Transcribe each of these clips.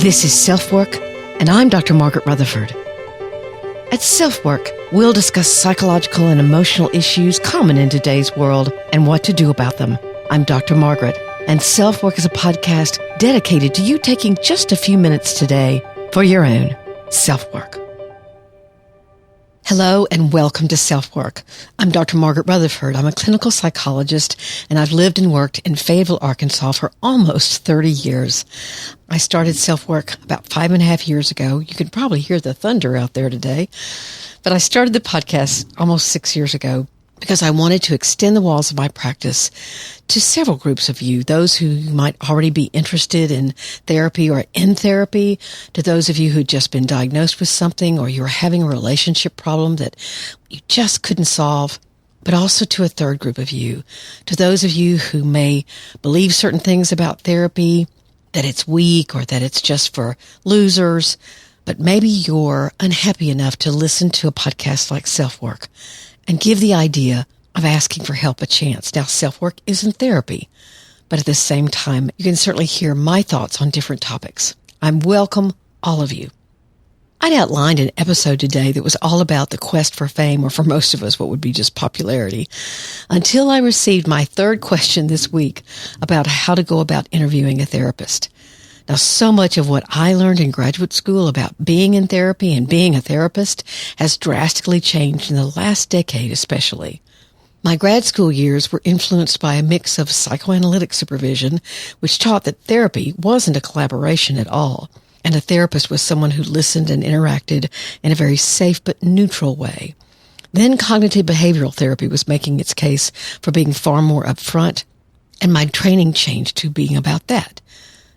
This is SelfWork, and I'm Dr. Margaret Rutherford. At SelfWork, we'll discuss psychological and emotional issues common in today's world and what to do about them. I'm Dr. Margaret, and SelfWork is a podcast dedicated to you taking just a few minutes today for your own self-work. Hello and welcome to SelfWork. I'm Dr. Margaret Rutherford. I'm a clinical psychologist, and I've lived and worked in Fayetteville, Arkansas for almost 30 years. I started SelfWork about 5.5 years ago. You can probably hear the thunder out there today. But I started the podcast almost 6 years ago because I wanted to extend the walls of my practice to several groups of you, those who might already be interested in therapy or in therapy, to those of you who'd just been diagnosed with something or you were having a relationship problem that you just couldn't solve, but also to a third group of you, to those of you who may believe certain things about therapy, that it's weak or that it's just for losers, but maybe you're unhappy enough to listen to a podcast like SelfWork and give the idea of asking for help a chance. Now, SelfWork isn't therapy, but at the same time, you can certainly hear my thoughts on different topics. I welcome all of you. I'd outlined an episode today that was all about the quest for fame, or for most of us, what would be just popularity, until I received my third question this week about how to go about interviewing a therapist. Now, so much of what I learned in graduate school about being in therapy and being a therapist has drastically changed in the last decade especially. My grad school years were influenced by a mix of psychoanalytic supervision, which taught that therapy wasn't a collaboration at all, and a therapist was someone who listened and interacted in a very safe but neutral way. Then cognitive behavioral therapy was making its case for being far more upfront, and my training changed to being about that.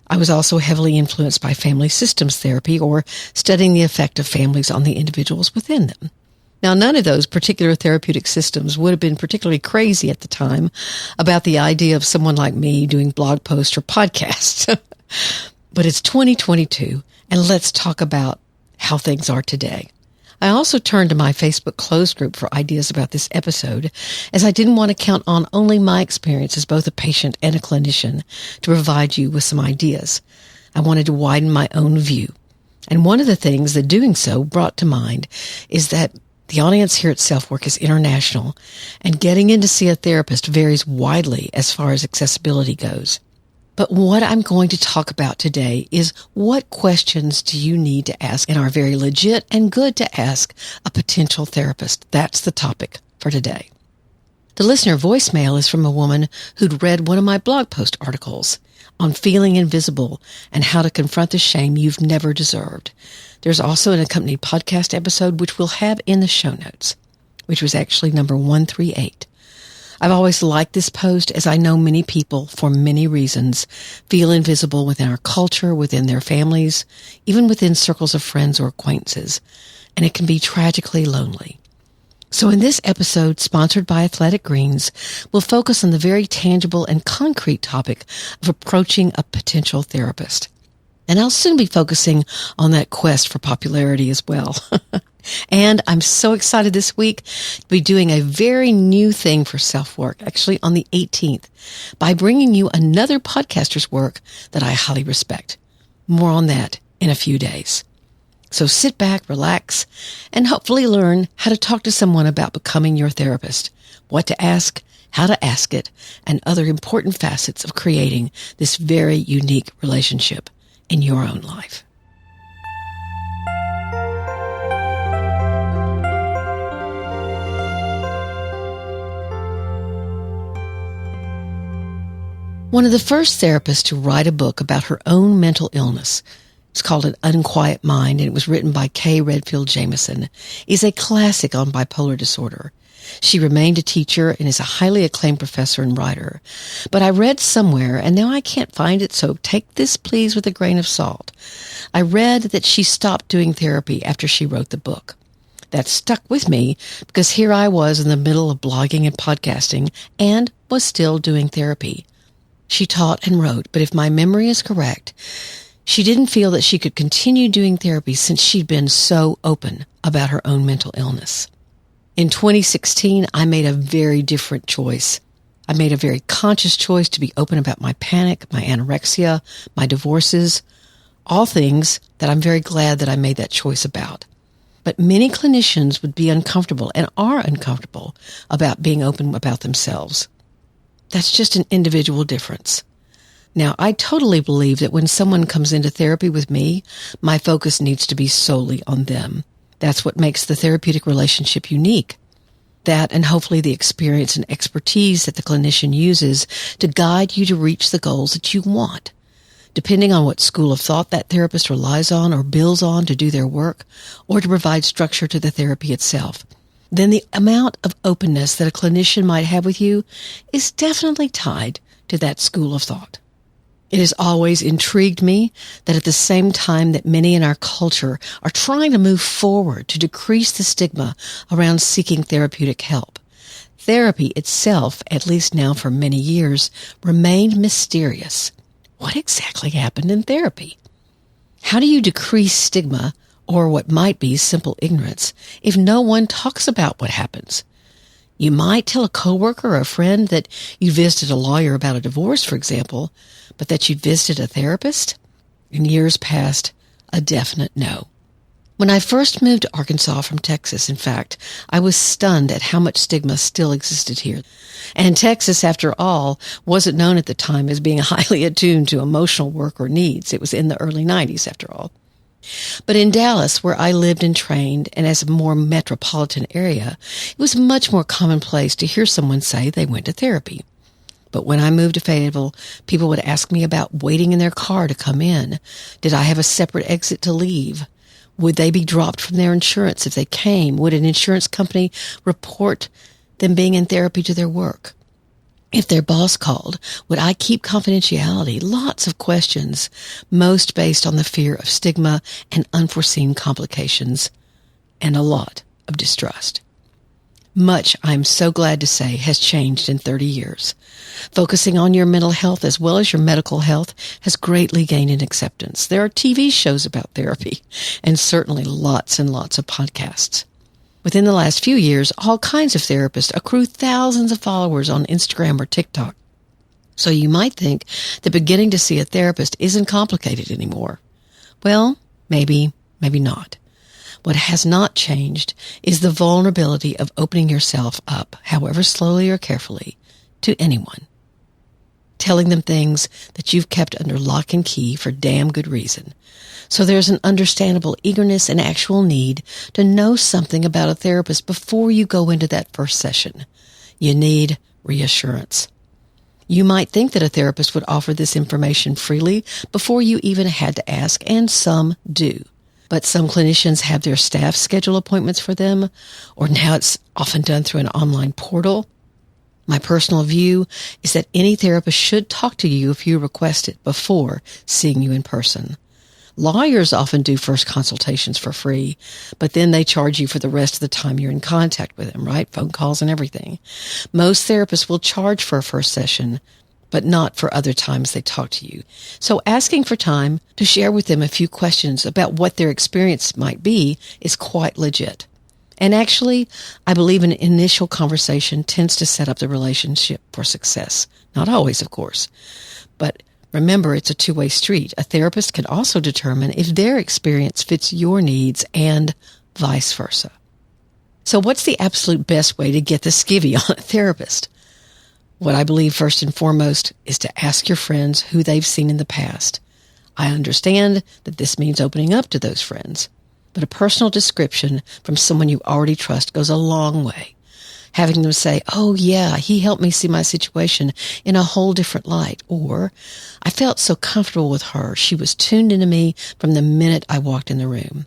I was also heavily influenced by family systems therapy, or studying the effect of families on the individuals within them. Now, none of those particular therapeutic systems would have been particularly crazy at the time about the idea of someone like me doing blog posts or podcasts. But it's 2022, and let's talk about how things are today. I also turned to my Facebook closed group for ideas about this episode, as I didn't want to count on only my experience as both a patient and a clinician to provide you with some ideas. I wanted to widen my own view. And one of the things that doing so brought to mind is that the audience here at SelfWork is international, and getting in to see a therapist varies widely as far as accessibility goes. But what I'm going to talk about today is what questions do you need to ask and are very legit and good to ask a potential therapist. That's the topic for today. The listener voicemail is from a woman who'd read one of my blog post articles on feeling invisible and how to confront the shame you've never deserved. There's also an accompanied podcast episode, which we'll have in the show notes, which was actually number 138. I've always liked this post, as I know many people, for many reasons, feel invisible within our culture, within their families, even within circles of friends or acquaintances, and it can be tragically lonely. So in this episode, sponsored by Athletic Greens, we'll focus on the very tangible and concrete topic of approaching a potential therapist. And I'll soon be focusing on that quest for popularity as well. And I'm so excited this week to be doing a very new thing for SelfWork, actually on the 18th, by bringing you another podcaster's work that I highly respect. More on that in a few days. So sit back, relax, and hopefully learn how to talk to someone about becoming your therapist, what to ask, how to ask it, and other important facets of creating this very unique relationship in your own life. One of the first therapists to write a book about her own mental illness, it's called An Unquiet Mind, and it was written by Kay Redfield Jamison, is a classic on bipolar disorder. She remained a teacher and is a highly acclaimed professor and writer. But I read somewhere, and now I can't find it, so take this please with a grain of salt. I read that she stopped doing therapy after she wrote the book. That stuck with me because here I was in the middle of blogging and podcasting and was still doing therapy. She taught and wrote, but if my memory is correct, she didn't feel that she could continue doing therapy since she'd been so open about her own mental illness. In 2016, I made a very different choice. I made a very conscious choice to be open about my panic, my anorexia, my divorces, All things that I'm very glad that I made that choice about. But many clinicians would be uncomfortable and are uncomfortable about being open about themselves. That's just an individual difference. Now, I totally believe that when someone comes into therapy with me, my focus needs to be solely on them. That's what makes the therapeutic relationship unique. That and hopefully the experience and expertise that the clinician uses to guide you to reach the goals that you want. Depending on what school of thought that therapist relies on or builds on to do their work or to provide structure to the therapy itself, then the amount of openness that a clinician might have with you is definitely tied to that school of thought. It has always intrigued me that at the same time that many in our culture are trying to move forward to decrease the stigma around seeking therapeutic help, therapy itself, at least now for many years, remained mysterious. What exactly happened in therapy? How do you decrease stigma or what might be simple ignorance if no one talks about what happens? You might tell a coworker or a friend that you visited a lawyer about a divorce, for example, but that you'd visited a therapist? In years past, a definite no. When I first moved to Arkansas from Texas, in fact, I was stunned at how much stigma still existed here. And Texas, after all, wasn't known at the time as being highly attuned to emotional work or needs. It was in the early 90s, after all. But in Dallas, where I lived and trained, and as a more metropolitan area, it was much more commonplace to hear someone say they went to therapy. But when I moved to Fayetteville, people would ask me about waiting in their car to come in. Did I have a separate exit to leave? Would they be dropped from their insurance if they came? Would an insurance company report them being in therapy to their work? If their boss called, would I keep confidentiality? Lots of questions, most based on the fear of stigma and unforeseen complications, and a lot of distrust. Much, I'm so glad to say, has changed in 30 years. Focusing on your mental health as well as your medical health has greatly gained in acceptance. There are TV shows about therapy, and certainly lots and lots of podcasts. Within the last few years, all kinds of therapists accrue thousands of followers on Instagram or TikTok. So you might think that beginning to see a therapist isn't complicated anymore. Well, maybe not. What has not changed is the vulnerability of opening yourself up, however slowly or carefully, to anyone. Telling them things that you've kept under lock and key for damn good reason. So there's an understandable eagerness and actual need to know something about a therapist before you go into that first session. You need reassurance. You might think that a therapist would offer this information freely before you even had to ask, and some do. But some clinicians have their staff schedule appointments for them, or now it's often done through an online portal. My personal view is that any therapist should talk to you if you request it before seeing you in person. Lawyers often do first consultations for free, but then they charge you for the rest of the time you're in contact with them, right? Phone calls and everything. Most therapists will charge for a first session, but not for other times they talk to you. So asking for time to share with them a few questions about what their experience might be is quite legit. And actually, I believe an initial conversation tends to set up the relationship for success. Not always, of course. But remember, it's a two-way street. A therapist can also determine if their experience fits your needs and vice versa. So what's the absolute best way to get the skivvy on a therapist? What I believe first and foremost is to ask your friends who they've seen in the past. I understand that this means opening up to those friends, but a personal description from someone you already trust goes a long way. Having them say, "Oh yeah, he helped me see my situation in a whole different light," or "I felt so comfortable with her. She was tuned into me from the minute I walked in the room."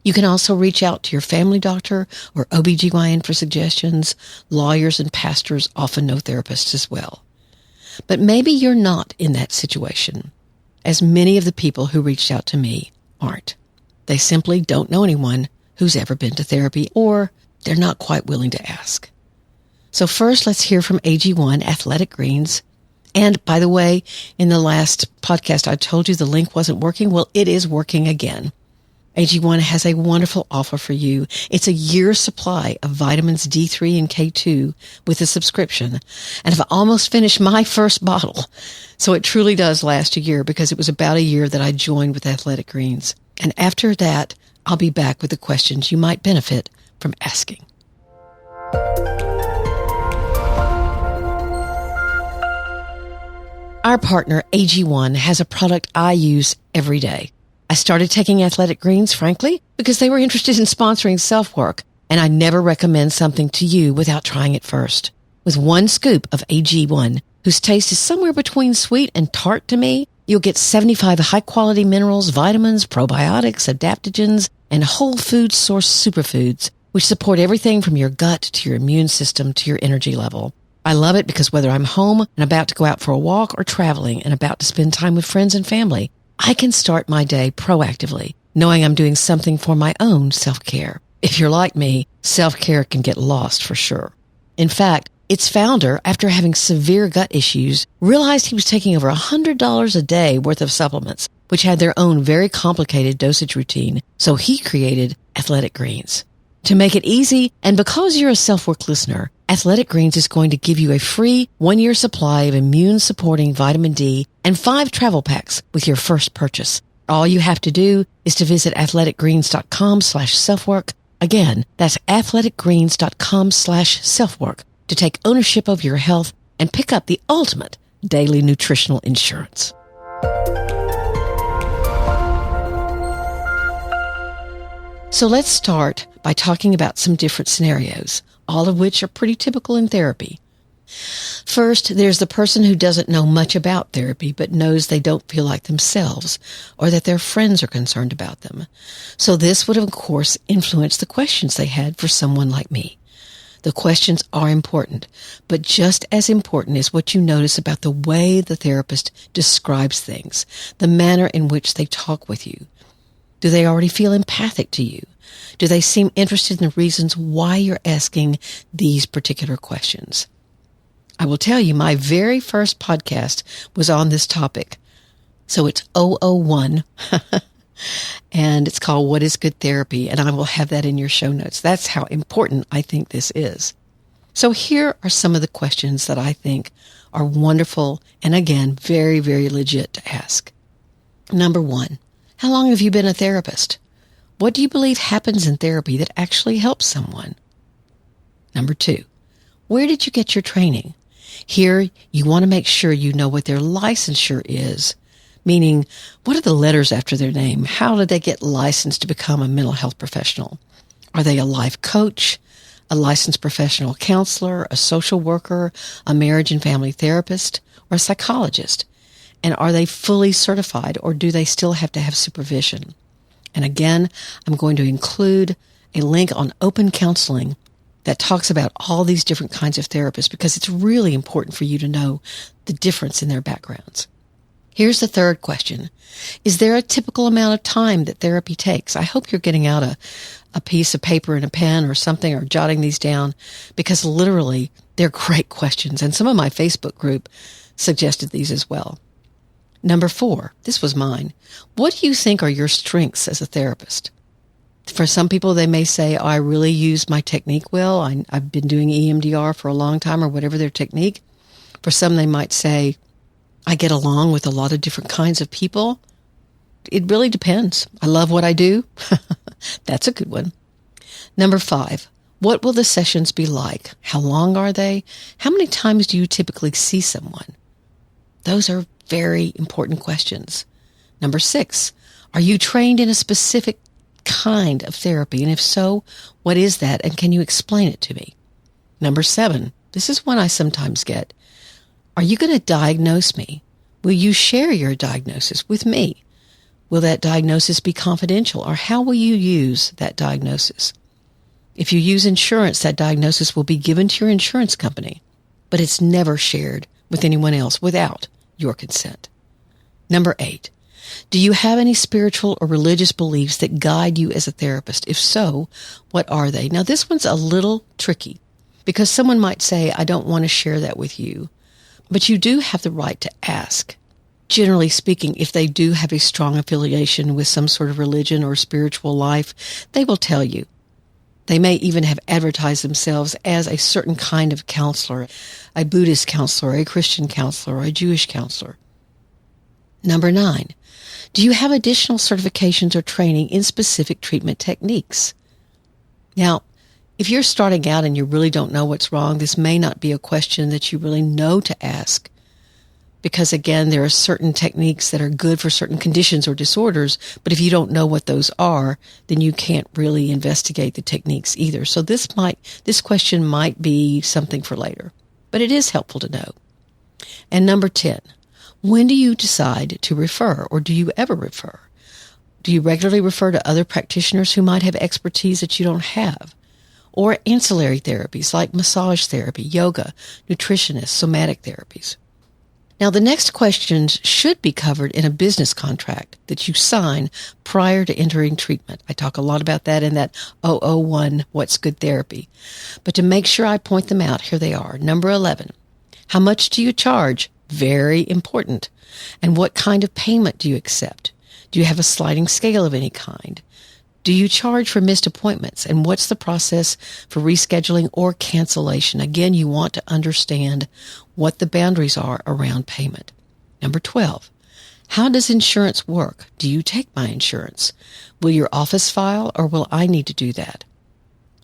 You can also reach out to your family doctor or OBGYN for suggestions. Lawyers and pastors often know therapists as well. But maybe you're not in that situation, as many of the people who reached out to me aren't. They simply don't know anyone who's ever been to therapy, or they're not quite willing to ask. So first, let's hear from AG1 Athletic Greens. And by the way, in the last podcast, I told you the link wasn't working. Well, it is working again. AG1 has a wonderful offer for you. It's a year's supply of vitamins D3 and K2 with a subscription. And I've almost finished my first bottle. So it truly does last a year because it was about a year that I joined with Athletic Greens. And after that, I'll be back with the questions you might benefit from asking. Our partner, AG1, has a product I use every day. I started taking Athletic Greens, frankly, because they were interested in sponsoring SelfWork, and I never recommend something to you without trying it first. With one scoop of AG1, whose taste is somewhere between sweet and tart to me, you'll get 75 high-quality minerals, vitamins, probiotics, adaptogens, and whole food source superfoods, which support everything from your gut to your immune system to your energy level. I love it because whether I'm home and about to go out for a walk or traveling and about to spend time with friends and family, I can start my day proactively, knowing I'm doing something for my own self-care. If you're like me, self-care can get lost for sure. In fact, its founder, after having severe gut issues, realized he was taking over $100 a day worth of supplements, which had their own very complicated dosage routine, so he created Athletic Greens. To make it easy, and because you're a SelfWork listener, Athletic Greens is going to give you a free 1-year supply of immune-supporting vitamin D and 5 travel packs with your first purchase. All you have to do is to visit athleticgreens.com/selfwork. Again, that's athleticgreens.com/selfwork to take ownership of your health and pick up the ultimate daily nutritional insurance. So let's start by talking about some different scenarios, all of which are pretty typical in therapy. First, there's the person who doesn't know much about therapy but knows they don't feel like themselves or that their friends are concerned about them. So this would, of course, influence the questions they had for someone like me. The questions are important, but just as important is what you notice about the way the therapist describes things, the manner in which they talk with you. Do they already feel empathic to you? Do they seem interested in the reasons why you're asking these particular questions? I will tell you, my very first podcast was on this topic. So it's 001, and it's called What is Good Therapy? And I will have that in your show notes. That's how important I think this is. So here are some of the questions that I think are wonderful and, again, very, very legit to ask. Number 1, how long have you been a therapist? What do you believe happens in therapy that actually helps someone? Number 2, where did you get your training? Here, you want to make sure you know what their licensure is, meaning what are the letters after their name? How did they get licensed to become a mental health professional? Are they a life coach, a licensed professional counselor, a social worker, a marriage and family therapist, or a psychologist? And are they fully certified, or do they still have to have supervision? And again, I'm going to include a link on open counseling that talks about all these different kinds of therapists because it's really important for you to know the difference in their backgrounds. Here's the third question. Is there a typical amount of time that therapy takes? I hope you're getting out a piece of paper and a pen or something or jotting these down because literally they're great questions. And some of my Facebook group suggested these as well. Number 4, this was mine. What do you think are your strengths as a therapist? For some people, they may say, I really use my technique well. I've been doing EMDR for a long time or whatever their technique. For some, they might say, I get along with a lot of different kinds of people. It really depends. I love what I do. That's a good one. Number 5, what will the sessions be like? How long are they? How many times do you typically see someone? Those are very important questions. Number 6, are you trained in a specific kind of therapy? And if so, what is that? And can you explain it to me? Number 7, this is one I sometimes get. Are you going to diagnose me? Will you share your diagnosis with me? Will that diagnosis be confidential? Or how will you use that diagnosis? If you use insurance, that diagnosis will be given to your insurance company, but it's never shared with anyone else without your consent. Number 8, do you have any spiritual or religious beliefs that guide you as a therapist? If so, what are they? Now, this one's a little tricky because someone might say, I don't want to share that with you, but you do have the right to ask. Generally speaking, if they do have a strong affiliation with some sort of religion or spiritual life, they will tell you. They may even have advertised themselves as a certain kind of counselor, a Buddhist counselor, a Christian counselor, or a Jewish counselor. Number 9, do you have additional certifications or training in specific treatment techniques? Now, if you're starting out and you really don't know what's wrong, this may not be a question that you really know to ask. Because again, there are certain techniques that are good for certain conditions or disorders, but if you don't know what those are, then you can't really investigate the techniques either. So this question might be something for later, but it is helpful to know. And number 10, when do you decide to refer, or do you ever refer? Do you regularly refer to other practitioners who might have expertise that you don't have? Or ancillary therapies like massage therapy, yoga, nutritionists, somatic therapies? Now, the next questions should be covered in a business contract that you sign prior to entering treatment. I talk a lot about that in that 001 What's Good Therapy. But to make sure I point them out, here they are. Number 11, how much do you charge? Very important. And what kind of payment do you accept? Do you have a sliding scale of any kind? Do you charge for missed appointments? And what's the process for rescheduling or cancellation? Again, you want to understand what the boundaries are around payment. Number 12, how does insurance work? Do you take my insurance? Will your office file, or will I need to do that?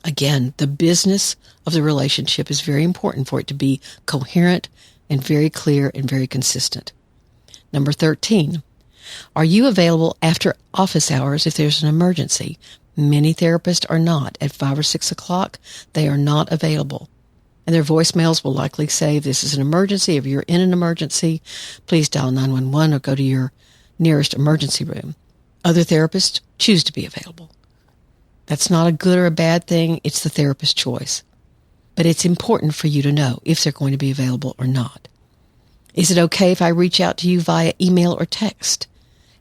Again, the business of the relationship is very important for it to be coherent and very clear and very consistent. Number 13, are you available after office hours if there's an emergency? Many therapists are not. At 5 or 6 o'clock, they are not available. And their voicemails will likely say, if this is an emergency, if you're in an emergency, please dial 911 or go to your nearest emergency room. Other therapists choose to be available. That's not a good or a bad thing. It's the therapist's choice. But it's important for you to know if they're going to be available or not. Is it okay if I reach out to you via email or text?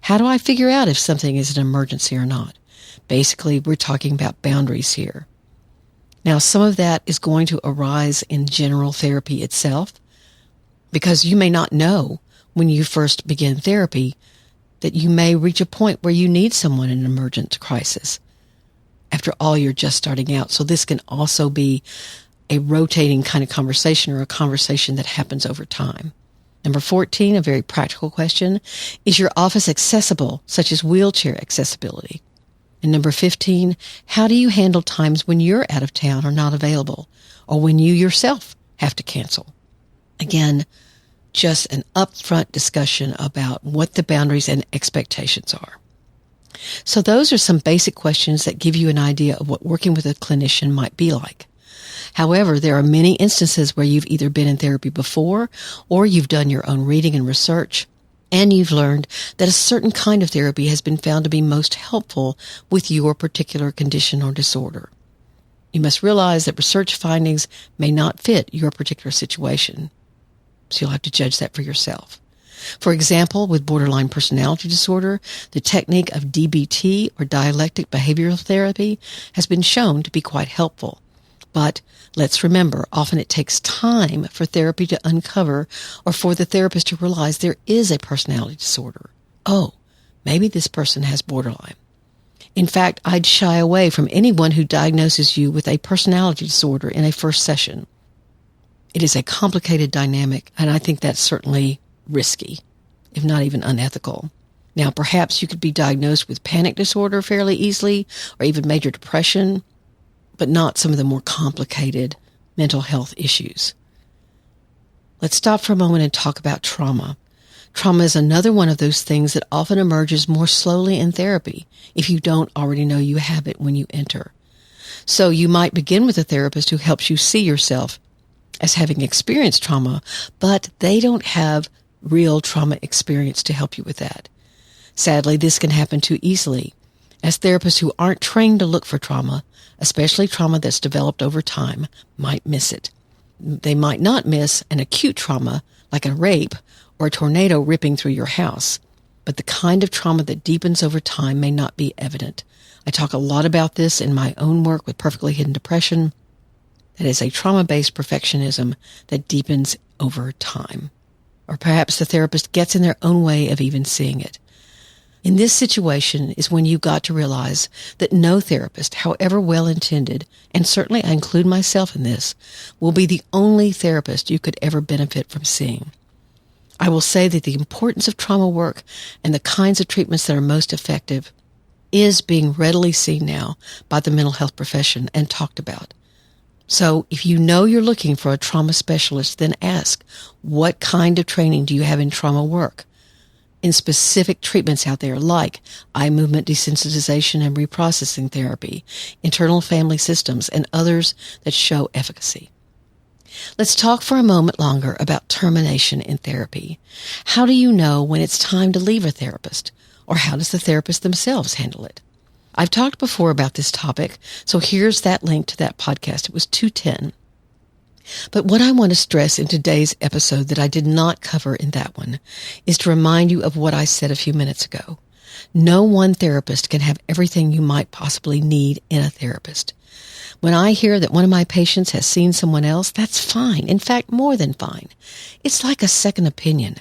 How do I figure out if something is an emergency or not? Basically, we're talking about boundaries here. Now, some of that is going to arise in general therapy itself, because you may not know when you first begin therapy that you may reach a point where you need someone in an emergent crisis. After all, you're just starting out. So this can also be a rotating kind of conversation, or a conversation that happens over time. Number 14, a very practical question. Is your office accessible, such as wheelchair accessibility? And number 15, how do you handle times when you're out of town or not available, or when you yourself have to cancel? Again, just an upfront discussion about what the boundaries and expectations are. So those are some basic questions that give you an idea of what working with a clinician might be like. However, there are many instances where you've either been in therapy before, or you've done your own reading and research, and you've learned that a certain kind of therapy has been found to be most helpful with your particular condition or disorder. You must realize that research findings may not fit your particular situation, so you'll have to judge that for yourself. For example, with borderline personality disorder, the technique of DBT, or dialectic behavioral therapy, has been shown to be quite helpful. But let's remember, often it takes time for therapy to uncover, or for the therapist to realize there is a personality disorder. Oh, maybe this person has borderline. In fact, I'd shy away from anyone who diagnoses you with a personality disorder in a first session. It is a complicated dynamic, and I think that's certainly risky, if not even unethical. Now, perhaps you could be diagnosed with panic disorder fairly easily, or even major depression, but not some of the more complicated mental health issues. Let's stop for a moment and talk about trauma. Trauma is another one of those things that often emerges more slowly in therapy if you don't already know you have it when you enter. So you might begin with a therapist who helps you see yourself as having experienced trauma, but they don't have real trauma experience to help you with that. Sadly, this can happen too easily, as therapists who aren't trained to look for trauma, especially trauma that's developed over time, might miss it. They might not miss an acute trauma like a rape or a tornado ripping through your house, but the kind of trauma that deepens over time may not be evident. I talk a lot about this in my own work with perfectly hidden depression. That is a trauma-based perfectionism that deepens over time. or perhaps the therapist gets in their own way of even seeing it. In this situation is when you've got to realize that no therapist, however well-intended, and certainly I include myself in this, will be the only therapist you could ever benefit from seeing. I will say that the importance of trauma work and the kinds of treatments that are most effective is being readily seen now by the mental health profession and talked about. So if you know you're looking for a trauma specialist, then ask, what kind of training do you have in trauma work? In specific treatments out there like eye movement desensitization and reprocessing therapy, internal family systems, and others that show efficacy. Let's talk for a moment longer about termination in therapy. How do you know when it's time to leave a therapist? Or how does the therapist themselves handle it? I've talked before about this topic, so here's that link to that podcast. It was 210. But what I want to stress in today's episode that I did not cover in that one is to remind you of what I said a few minutes ago. No one therapist can have everything you might possibly need in a therapist. When I hear that one of my patients has seen someone else, that's fine. In fact, more than fine. It's like a second opinion.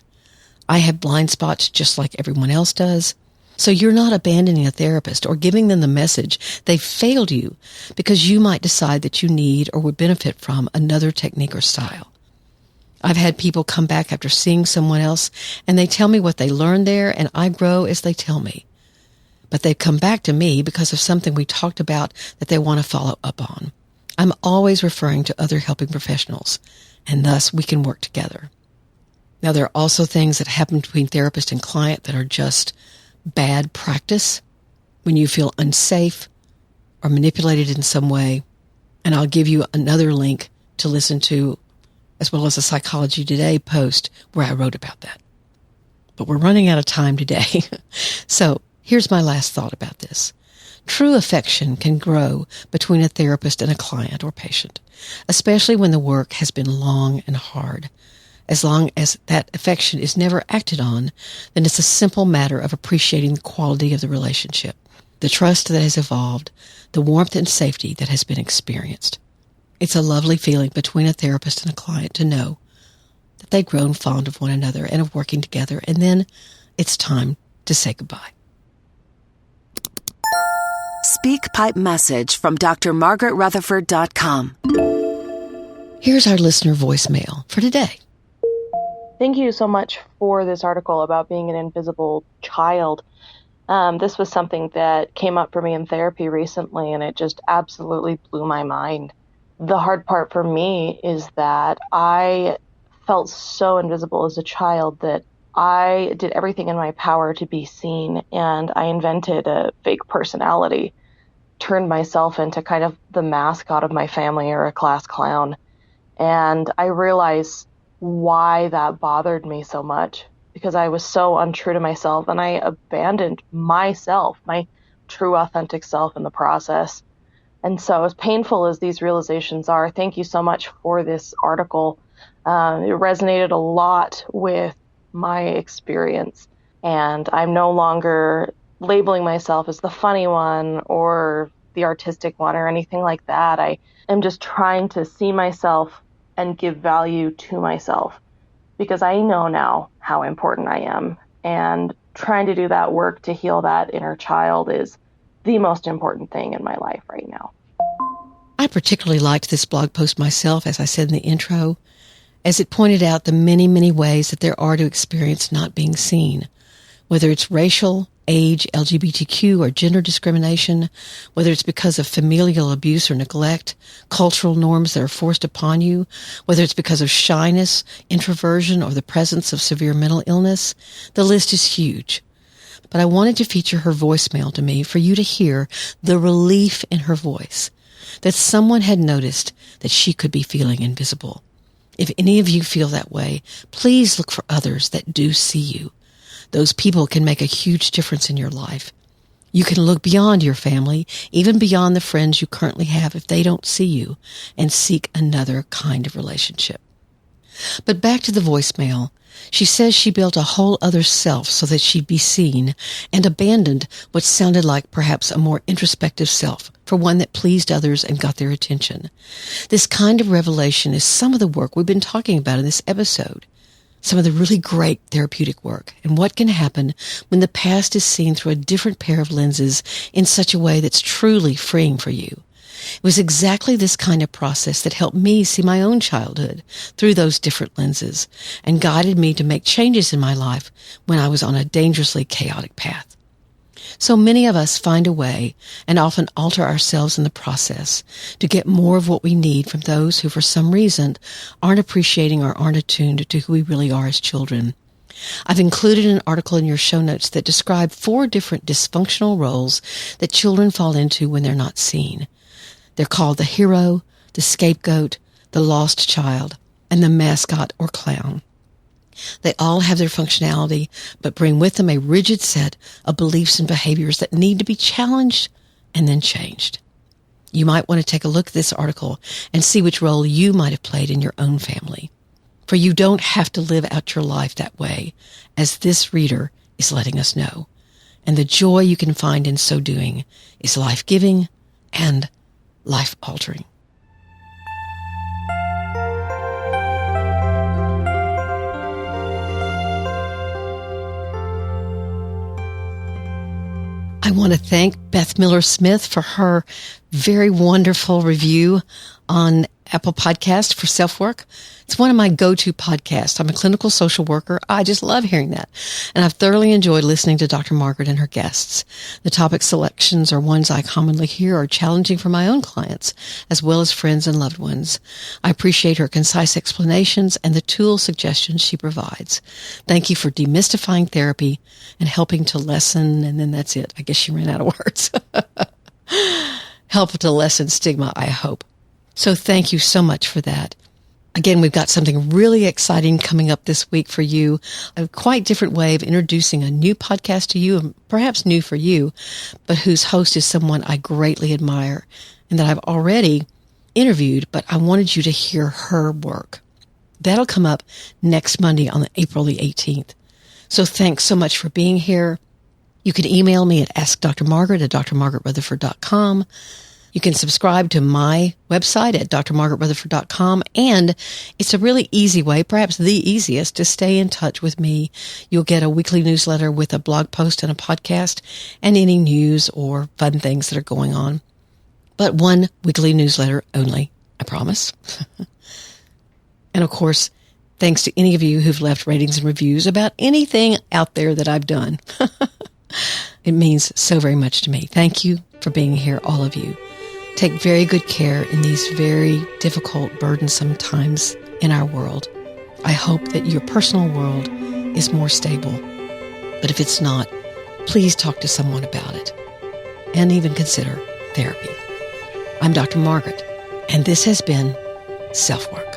I have blind spots just like everyone else does. So you're not abandoning a therapist or giving them the message they've failed you because you might decide that you need or would benefit from another technique or style. I've had people come back after seeing someone else and they tell me what they learned there, and I grow as they tell me. But they've come back to me because of something we talked about that they want to follow up on. I'm always referring to other helping professionals, and thus we can work together. Now, there are also things that happen between therapist and client that are just bad practice when you feel unsafe or manipulated in some way. And I'll give you another link to listen to, as well as a Psychology Today post where I wrote about that. But we're running out of time today. So here's my last thought about this. True affection can grow between a therapist and a client or patient, especially when the work has been long and hard. As long as that affection is never acted on, then it's a simple matter of appreciating the quality of the relationship, the trust that has evolved, the warmth and safety that has been experienced. It's a lovely feeling between a therapist and a client to know that they've grown fond of one another and of working together, and then it's time to say goodbye. SpeakPipe message from drmargaretrutherford.com. Here's our listener voicemail for today. Thank you so much for this article about being an invisible child. This was something that came up for me in therapy recently, and it just absolutely blew my mind. The hard part for me is that I felt so invisible as a child that I did everything in my power to be seen, and I invented a fake personality, turned myself into kind of the mascot of my family or a class clown. And I realized why that bothered me so much, because I was so untrue to myself and I abandoned myself, my true authentic self in the process. And so as painful as these realizations are, thank you so much for this article. It resonated a lot with my experience, and I'm no longer labeling myself as the funny one or the artistic one or anything like that. I am just trying to see myself and give value to myself, because I know now how important I am, and trying to do that work to heal that inner child is the most important thing in my life right now. I particularly liked this blog post myself, as I said in the intro, as it pointed out the many, many ways that there are to experience not being seen, whether it's racial, age, LGBTQ, or gender discrimination, whether it's because of familial abuse or neglect, cultural norms that are forced upon you, whether it's because of shyness, introversion, or the presence of severe mental illness. The list is huge. But I wanted to feature her voicemail to me for you to hear the relief in her voice, that someone had noticed that she could be feeling invisible. If any of you feel that way, please look for others that do see you. Those people can make a huge difference in your life. You can look beyond your family, even beyond the friends you currently have if they don't see you, and seek another kind of relationship. But back to the voicemail. She says she built a whole other self so that she'd be seen, and abandoned what sounded like perhaps a more introspective self for one that pleased others and got their attention. This kind of revelation is some of the work we've been talking about in this episode. some of the really great therapeutic work and what can happen when the past is seen through a different pair of lenses in such a way that's truly freeing for you. It was exactly this kind of process that helped me see my own childhood through those different lenses and guided me to make changes in my life when I was on a dangerously chaotic path. So many of us find a way and often alter ourselves in the process to get more of what we need from those who for some reason aren't appreciating or aren't attuned to who we really are as children. I've included an article in your show notes that describe 4 different dysfunctional roles that children fall into when they're not seen. They're called the hero, the scapegoat, the lost child, and the mascot or clown. They all have their functionality, but bring with them a rigid set of beliefs and behaviors that need to be challenged and then changed. You might want to take a look at this article and see which role you might have played in your own family. For you don't have to live out your life that way, as this reader is letting us know. And the joy you can find in so doing is life-giving and life-altering. I want to thank Beth Miller-Smith for her very wonderful review on Apple Podcast for SelfWork. It's one of my go-to podcasts. I'm a clinical social worker. I just love hearing that. And I've thoroughly enjoyed listening to Dr. Margaret and her guests. The topic selections are ones I commonly hear are challenging for my own clients, as well as friends and loved ones. I appreciate her concise explanations and the tool suggestions she provides. Thank you for demystifying therapy and helping to lessen, and then that's it. I guess she ran out of words. Help to lessen stigma, I hope. So thank you so much for that. Again, we've got something really exciting coming up this week for you, a quite different way of introducing a new podcast to you, and perhaps new for you, but whose host is someone I greatly admire and that I've already interviewed, but I wanted you to hear her work. That'll come up next Monday on April the 18th. So thanks so much for being here. You can email me at askdrmargaret at drmargaretrutherford.com. You can subscribe to my website at drmargaretrutherford.com, and it's a really easy way, perhaps the easiest, to stay in touch with me. You'll get a weekly newsletter with a blog post and a podcast and any news or fun things that are going on. But one weekly newsletter only, I promise. And of course, thanks to any of you who've left ratings and reviews about anything out there that I've done. It means so very much to me. Thank you for being here, all of you. Take very good care in these very difficult, burdensome times in our world. I hope that your personal world is more stable. But if it's not, please talk to someone about it and even consider therapy. I'm Dr. Margaret, and this has been SelfWork.